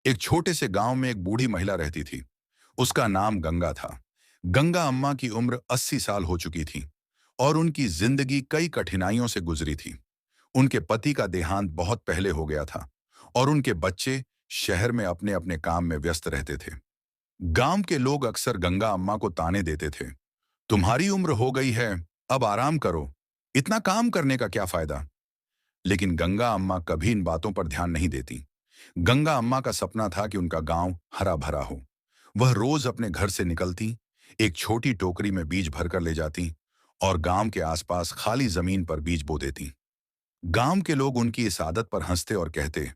एक छोटे से गांव में एक बूढ़ी महिला रहती थी। उसका नाम गंगा था। गंगा अम्मा की उम्र 80 साल हो चुकी थी और उनकी जिंदगी कई कठिनाइयों से गुजरी थी। उनके पति का देहांत बहुत पहले हो गया था और उनके बच्चे शहर में अपने अपने काम में व्यस्त रहते थे। गांव के लोग अक्सर गंगा अम्मा को ताने देते थे, तुम्हारी उम्र हो गई है, अब आराम करो, इतना काम करने का क्या फायदा। लेकिन गंगा अम्मा कभी इन बातों पर ध्यान नहीं देती। गंगा अम्मा का सपना था कि उनका गांव हरा भरा हो। वह रोज अपने घर से निकलती, एक छोटी टोकरी में बीज भरकर ले जाती और गांव के आसपास खाली जमीन पर बीज बो देती। गांव के लोग उनकी इस आदत पर हंसते और कहते,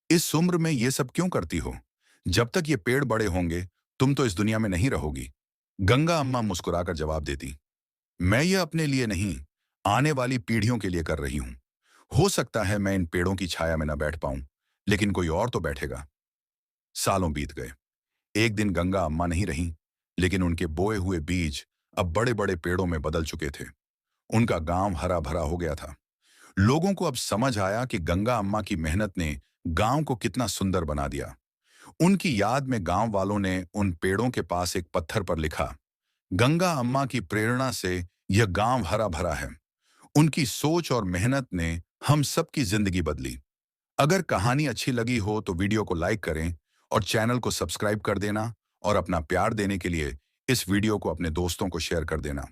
इस उम्र में ये सब क्यों करती हो? जब तक ये पेड़ बड़े होंगे, तुम तो इस दुनिया में नहीं रहोगी। गंगा अम्मा मुस्कुराकर जवाब देती, मैं ये अपने लिए नहीं, आने वाली पीढ़ियों के लिए कर रही हूं। हो सकता है मैं इन पेड़ों की छाया में न बैठ पाऊं, लेकिन कोई और तो बैठेगा। सालों बीत गए। एक दिन गंगा अम्मा नहीं रहीं, लेकिन उनके बोए हुए बीज अब बड़े बड़े पेड़ों में बदल चुके थे। उनका गांव हरा भरा हो गया था। लोगों को अब समझ आया कि गंगा अम्मा की मेहनत ने गांव को कितना सुंदर बना दिया। उनकी याद में गांव वालों ने उन पेड़ों के पास एक पत्थर पर लिखा, गंगा अम्मा की प्रेरणा से यह गांव हरा भरा है। उनकी सोच और मेहनत ने हम सबकी जिंदगी बदली। अगर कहानी अच्छी लगी हो तो वीडियो को लाइक करें और चैनल को सब्सक्राइब कर देना और अपना प्यार देने के लिए इस वीडियो को अपने दोस्तों को शेयर कर देना।